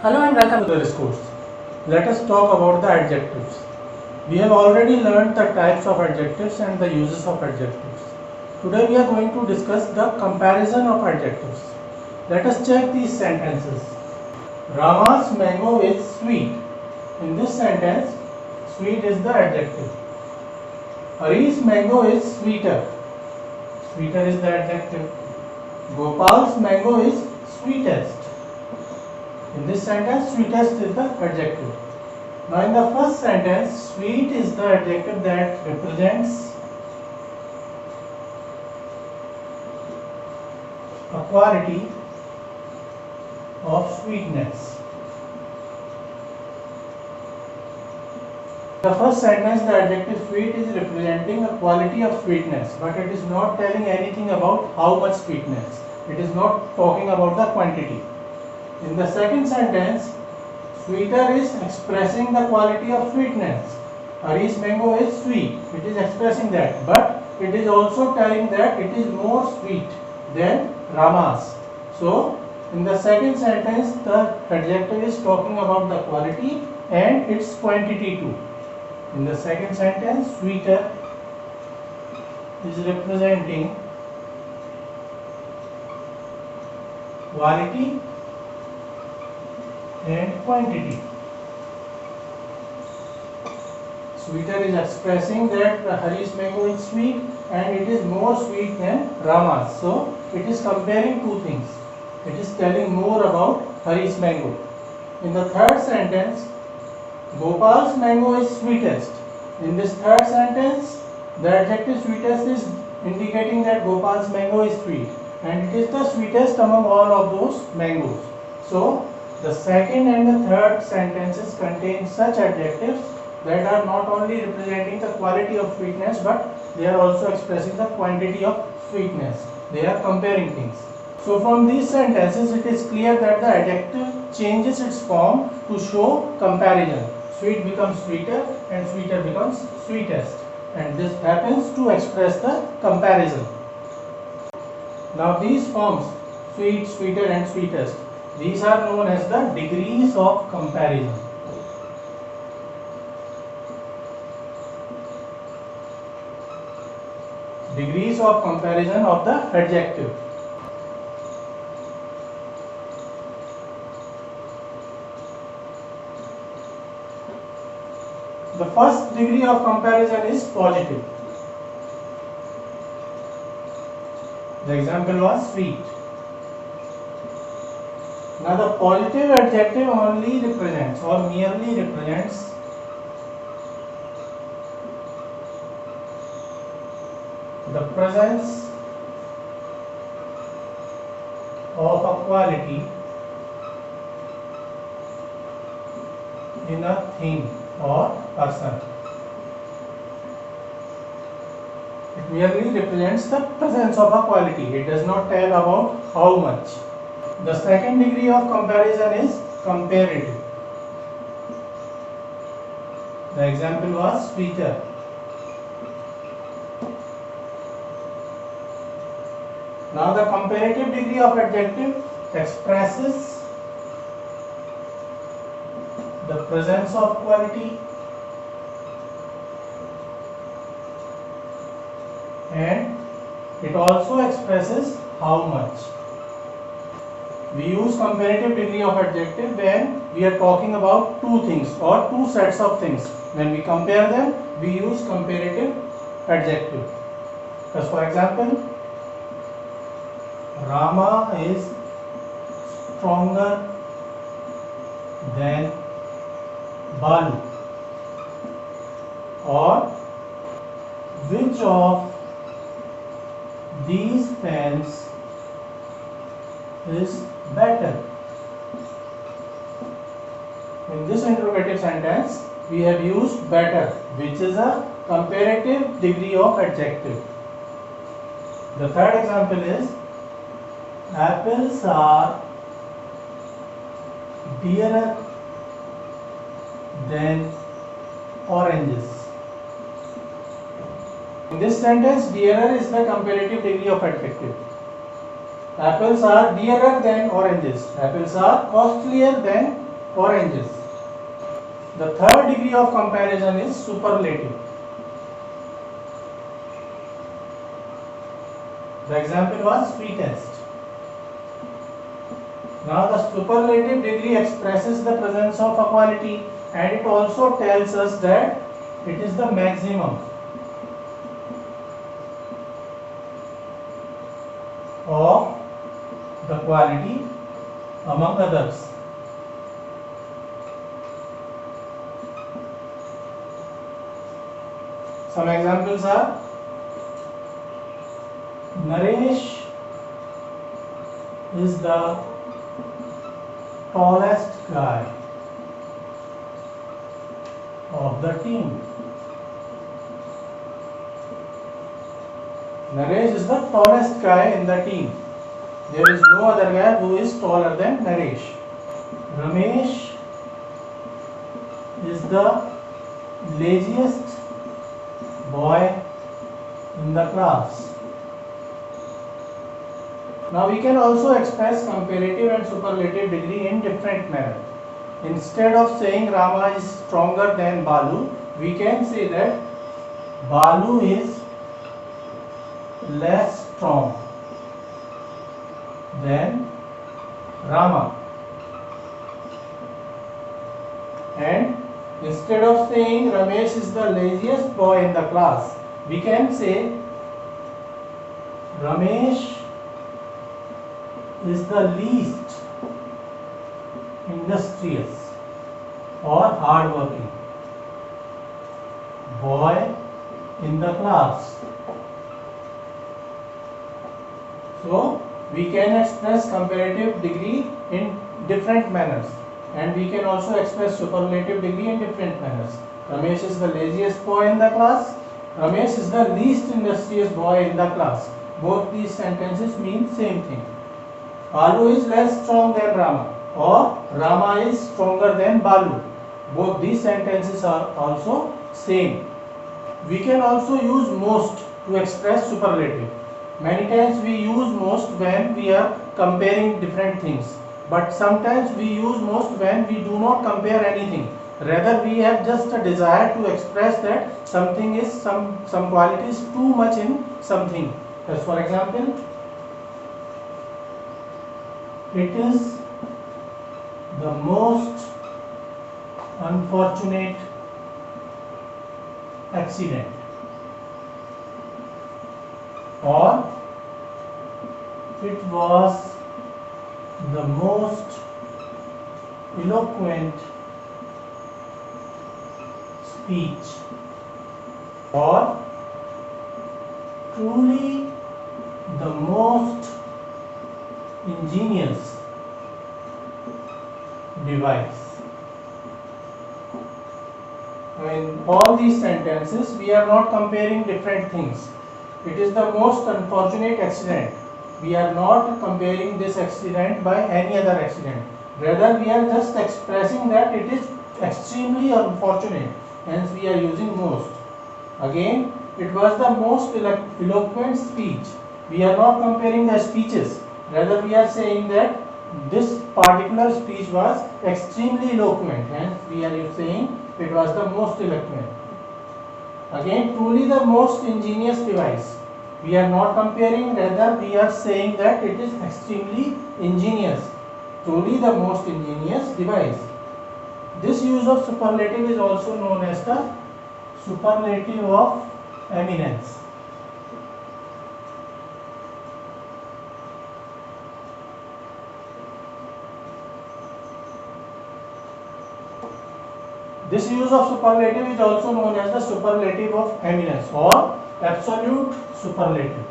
Hello and welcome to this course. Let us talk about the adjectives. We have already learned the types of adjectives and the uses of adjectives. Today we are going to discuss the comparison of adjectives. Let us check these sentences. Rama's mango is sweet. In this sentence, sweet is the adjective. Hari's mango is sweeter. Sweeter is the adjective. Gopal's mango is sweetest. In this sentence, sweetest is the adjective. Now in the first sentence, sweet is the adjective that represents a quality of sweetness. The first sentence, the adjective sweet is representing a quality of sweetness, but it is not telling anything about how much sweetness. It is not talking about the quantity. In the second sentence, sweeter is expressing the quality of sweetness. Hari's mango is sweet. It is expressing that, but it is also telling that it is more sweet than Rama's. So, in the second sentence, the adjective is talking about the quality and its quantity too. In the second sentence, sweeter is representing quality and quantity. Sweeter is expressing that Hari's mango is sweet and it is more sweet than Rama's. So it is comparing two things. It is telling more about Hari's mango. In the third sentence, Gopal's mango is sweetest. In this third sentence, the adjective sweetest is indicating that Gopal's mango is sweet and it is the sweetest among all of those mangoes. So the second and the third sentences contain such adjectives that are not only representing the quality of sweetness, but they are also expressing the quantity of sweetness. They are comparing things. So from these sentences, it is clear that the adjective changes its form to show comparison. Sweet becomes sweeter and sweeter becomes sweetest. And this happens to express the comparison. Now these forms, sweet, sweeter and sweetest, these are known as the degrees of comparison. Degrees of comparison of the adjective. The first degree of comparison is positive. The example was sweet. Now the positive adjective only represents or merely represents the presence of a quality in a thing or person. It merely represents the presence of a quality. It does not tell about how much. The second degree of comparison is comparative. The example was sweeter. Now the comparative degree of adjective expresses the presence of quality and it also expresses how much. We use comparative degree of adjective when we are talking about two things or two sets of things. When we compare them, we use comparative adjective. As for example, Rama is stronger than Balu. Or which of these pens is better? In this interrogative sentence, we have used better, which is a comparative degree of adjective. The third example is apples are dearer than oranges. In this sentence, dearer is the comparative degree of adjective. Apples are dearer than oranges. Apples are costlier than oranges. The third degree of comparison is superlative. The example was sweetest. Now the superlative degree expresses the presence of a quality, and it also tells us that it is the maximum of the quality among others. Some examples are: Naresh is the tallest guy of the team. Naresh is the tallest guy in the team. There is no other guy who is taller than Naresh. Ramesh is the laziest boy in the class. Now we can also express comparative and superlative degree in different manner. Instead of saying Rama is stronger than Balu, we can say that Balu is less strong than Rama. And instead of saying Ramesh is the laziest boy in the class, we can say Ramesh is the least industrious or hardworking boy in the class. So we can express comparative degree in different manners, and we can also express superlative degree in different manners. Ramesh is the laziest boy in the class. Ramesh is the least industrious boy in the class. Both these sentences mean same thing. Balu is less strong than Rama, or Rama is stronger than Balu. Both these sentences are also same. We can also use most to express superlative. Many times we use most when we are comparing different things, but sometimes we use most when we do not compare anything. Rather, we have just a desire to express that something is some quality is too much in something. As for example, it is the most unfortunate accident, or it was the most eloquent speech, or truly the most ingenious device. In all these sentences, we are not comparing different things. It is the most unfortunate accident. We are not comparing this accident by any other accident. Rather, we are just expressing that it is extremely unfortunate. Hence, we are using most. Again, it was the most eloquent speech. We are not comparing the speeches. Rather, we are saying that this particular speech was extremely eloquent. Hence, we are saying it was the most eloquent. Again, truly the most ingenious device. We are not comparing, rather we are saying that it is extremely ingenious. Truly the most ingenious device. This use of superlative is also known as the superlative of eminence. This use of superlative is also known as the superlative of eminence or absolute superlative.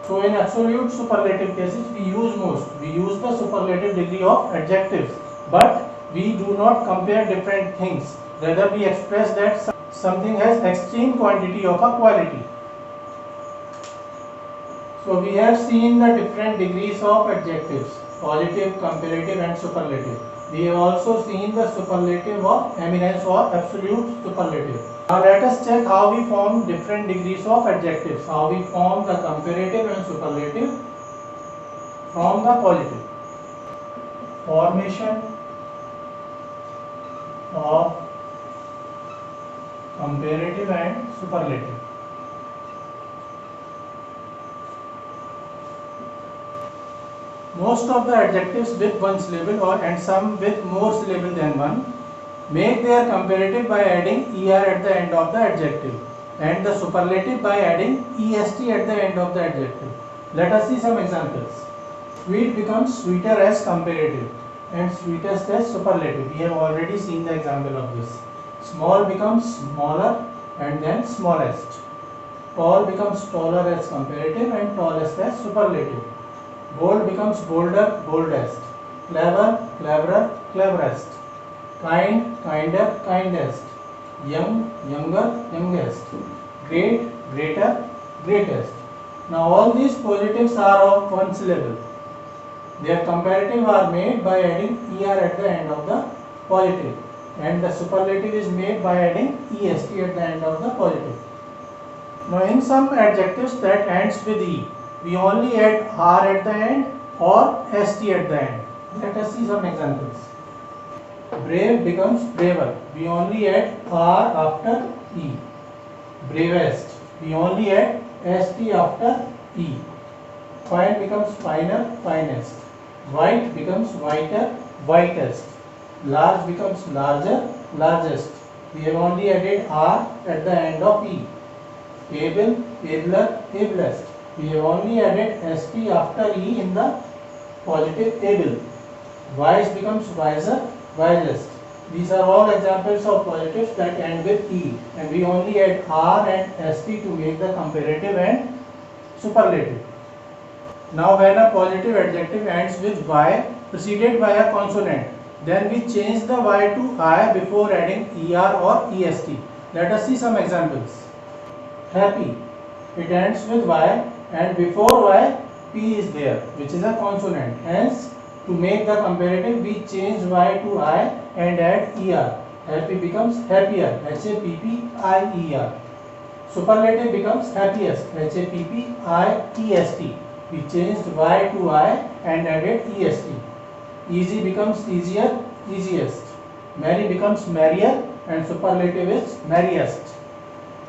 So in absolute superlative cases, we use most. We use the superlative degree of adjectives, but we do not compare different things. Rather, we express that something has extreme quantity of a quality. So we have seen the different degrees of adjectives: positive, comparative and superlative. We have also seen the superlative of eminence or absolute superlative. Now let us check how we form different degrees of adjectives, how we form the comparative and superlative from the positive. Formation of comparative and superlative. Most of the adjectives with one syllable and some with more syllable than one make their comparative by adding er at the end of the adjective and the superlative by adding est at the end of the adjective. Let us see some examples. Sweet becomes sweeter as comparative and sweetest as superlative. We have already seen the example of this. Small becomes smaller and then smallest. Tall becomes taller as comparative and tallest as superlative. Bold becomes bolder, boldest. Clever, cleverer, cleverest. Kind, kinder, kindest. Young, younger, youngest. Great, greater, greatest. Now all these positives are of one syllable. Their comparative are made by adding er at the end of the positive, and the superlative is made by adding est at the end of the positive. Now in some adjectives that ends with e, we only add r at the end or st at the end. Let us see some examples. Brave becomes braver. We only add r after e. Bravest. We only add st after e. Fine becomes finer, finest. White becomes whiter, whitest. Large becomes larger, largest. We have only added r at the end of e. Able, abler, ablest. We have only added st after e in the positive able. Wise becomes wiser, wisest. These are all examples of positives that end with e, and we only add r and st to make the comparative and superlative. Now when a positive adjective ends with y preceded by a consonant, then we change the y to I before adding er or est. Let us see some examples. Happy. It ends with y and before y p is there, which is a consonant. Hence, to make the comparative, we change y to I and add er. Happy becomes happier, H-A-P-P-I-E-R. Superlative becomes happiest, H-A-P-P-I-E-S-T. We changed y to I and added est. Easy becomes easier, easiest. Merry becomes merrier and superlative is merriest.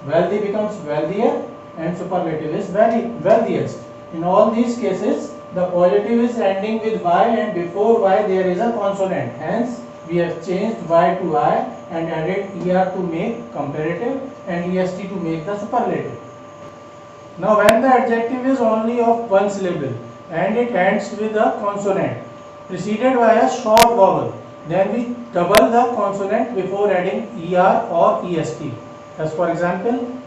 Wealthy becomes wealthier and superlative is wealthiest. In all these cases, the positive is ending with y and before y there is a consonant. Hence, we have changed y to I and added er to make comparative and est to make the superlative. Now when the adjective is only of one syllable and it ends with a consonant preceded by a short vowel, then we double the consonant before adding er or est. As for example,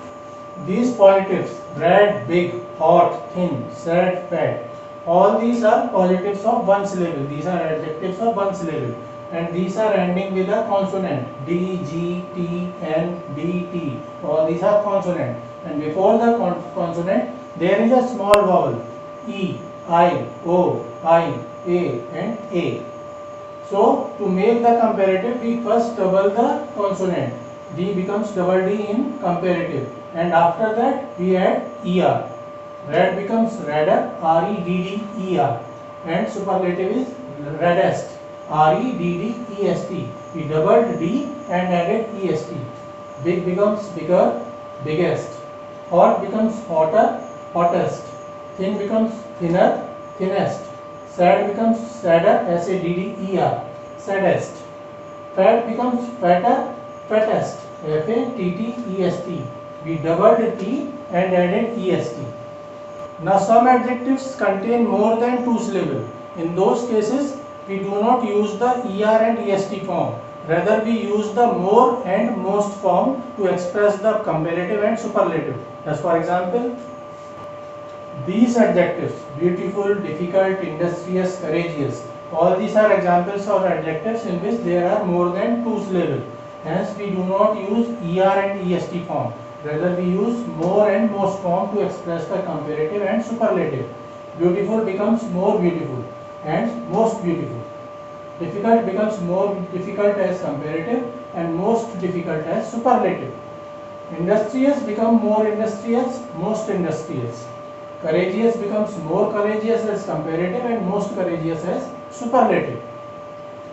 these positives, red, big, hot, thin, sad, fat, all these are positives of one syllable. These are adjectives of one syllable, and these are ending with a consonant, d, g, t, n, d, t. All these are consonant, and before the consonant there is a small vowel, e, I, o, I, a, and a. So to make the comparative, we first double the consonant. D becomes double D in comparative, and after that we add er. Red becomes redder, R-E-D-D-E-R, and superlative is reddest, R-E-D-D-E-S-T. We doubled D and added est. Big becomes bigger, biggest. Hot becomes hotter, hottest. Thin becomes thinner, thinnest. Sad becomes sadder, S-A-D-D-E-R, saddest. Fat becomes fatter, fattest, F-A-T-T-E-S-T. We doubled T and added est. Now some adjectives contain more than two syllables. In those cases, we do not use the er and est form. Rather, we use the more and most form to express the comparative and superlative. As for example, these adjectives, beautiful, difficult, industrious, courageous, all these are examples of adjectives in which there are more than two syllables. Hence, we do not use er and est form. Rather, we use more and most form to express the comparative and superlative. Beautiful becomes more beautiful and most beautiful. Difficult becomes more difficult as comparative and most difficult as superlative. Industrious become more industrious, most industrious. Courageous becomes more courageous as comparative and most courageous as superlative.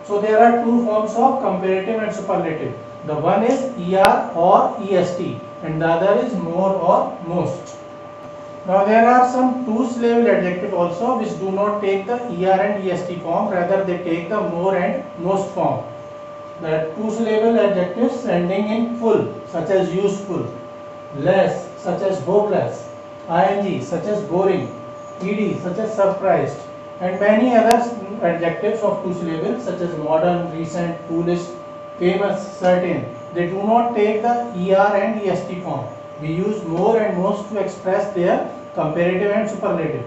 So there are two forms of comparative and superlative. The one is ER or EST and the other is more or most. Now there are some two-syllable adjectives also which do not take the ER and EST form, rather they take the more and most form. The two-syllable adjectives ending in full such as useful, less such as hopeless, ing such as boring, ed such as surprised, and many other adjectives of two syllables such as modern, recent, foolish, famous, certain. They do not take the er and est form. We use more and most to express their comparative and superlative.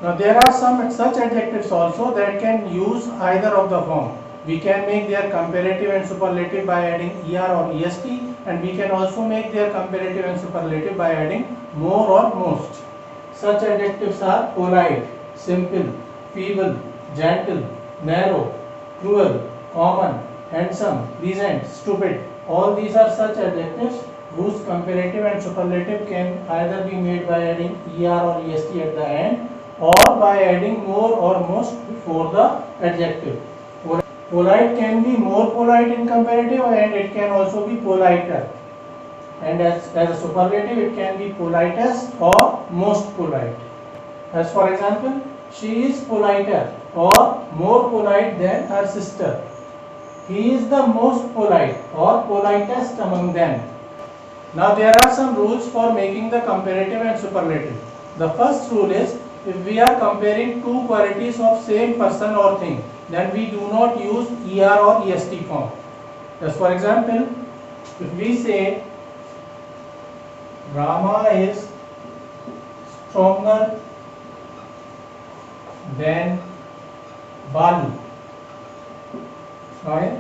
Now there are some such adjectives also that can use either of the form. We can make their comparative and superlative by adding er or est, and we can also make their comparative and superlative by adding more or most. Such adjectives are polite, simple, feeble, gentle, narrow, cruel, common, handsome, pleasant, stupid. All these are such adjectives whose comparative and superlative can either be made by adding er or est at the end or by adding more or most before the adjective. Polite can be more polite in comparative and it can also be politer. And as a superlative it can be politest or most polite. As for example, she is politer or more polite than her sister. He is the most polite or politest among them. Now there are some rules for making the comparative and superlative. The first rule is, if we are comparing two qualities of same person or thing, then we do not use er or est form. As for example, if we say Rama is stronger than Balu.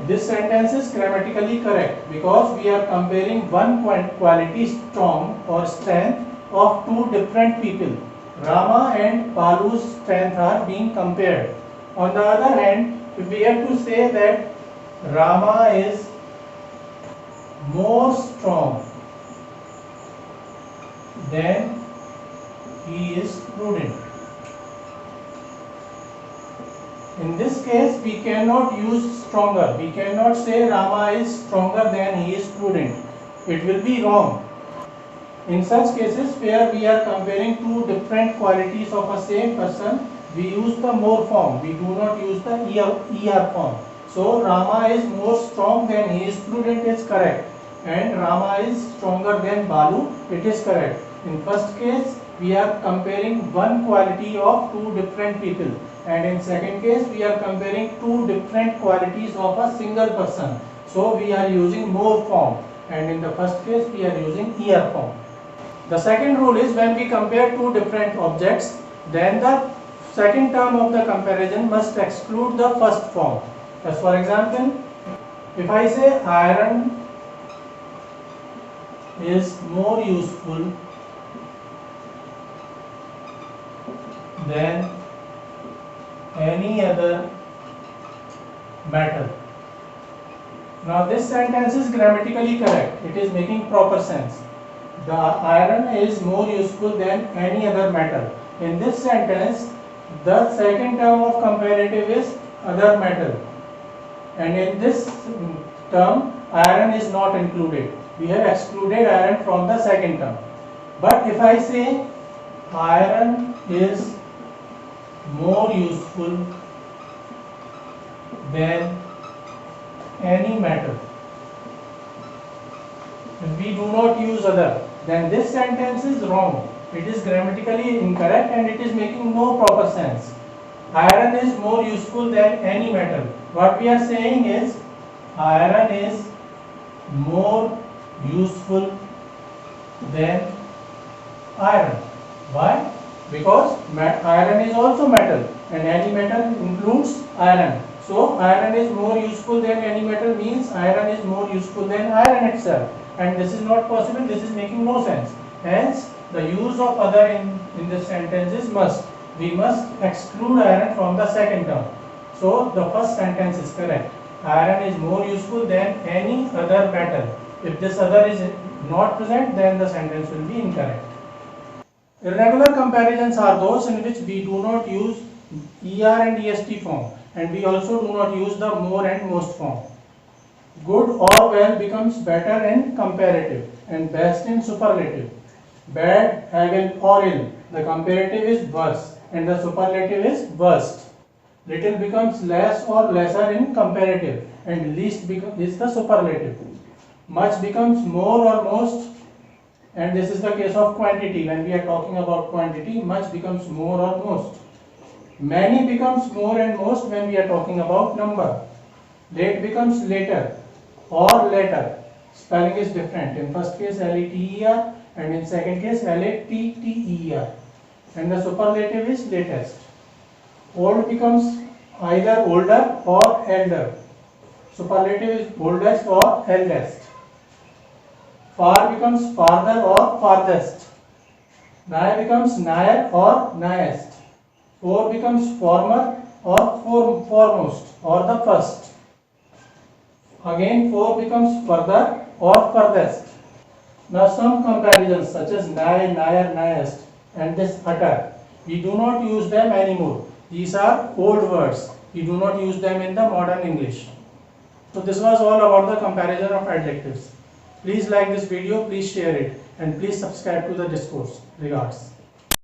This sentence is grammatically correct because we are comparing one quality, strong or strength, of two different people. Rama and Balu's strength are being compared. On the other hand, if we have to say that Rama is more strong, then he is prudent. In this case, we cannot use stronger. We cannot say Rama is stronger than he is prudent. It will be wrong. In such cases where we are comparing two different qualities of a same person, we use the more form. We do not use the er form. So Rama is more strong than he is prudent is correct, and Rama is stronger than Balu, it is correct. In first case, we are comparing one quality of two different people, and in second case we are comparing two different qualities of a single person. So we are using more form, and in the first case we are using er form. The second rule is, when we compare two different objects, then the second term of the comparison must exclude the first form. As for example, if I say iron is more useful than any other metal. Now this sentence is grammatically correct. It is making proper sense. The iron is more useful than any other metal. In this sentence, the second term of comparative is other metal, and in this term iron is not included. We have excluded iron from the second term. But if I say iron is more useful than any metal, if we do not use other, then this sentence is wrong. It is grammatically incorrect and it is making no proper sense. Iron is more useful than any metal. What we are saying is iron is more useful than iron. Why? Because iron is also metal and any metal includes iron. So iron is more useful than any metal means iron is more useful than iron itself, and this is not possible. This is making no sense. Hence the use of other in this sentence is must. We must exclude iron from the second term. So the first sentence is correct. Iron is more useful than any other metal. If this other is not present, then the sentence will be incorrect. Irregular comparisons are those in which we do not use er and est form, and we also do not use the more and most form. Good or well becomes better in comparative and best in superlative. Bad, evil or ill. The comparative is worse and the superlative is worst. Little becomes less or lesser in comparative and least is the superlative. Much becomes more or most, and this is the case of quantity. When we are talking about quantity, much becomes more or most. Many becomes more and most when we are talking about number. Late becomes later or later. Spelling is different. In first case later and in second case latter. And the superlative is latest. Old becomes either older or elder. Superlative is oldest or eldest. Far becomes farther or farthest. Nigh becomes nigher or nighest. For becomes former or foremost or the first. Again, for becomes further or furthest. Now some comparisons such as nigh, nigher, nighest and this utter, we do not use them anymore. These are old words. We do not use them in the modern English. So this was all about the comparison of adjectives. Please like this video, please share it, and please subscribe to the discourse. Regards.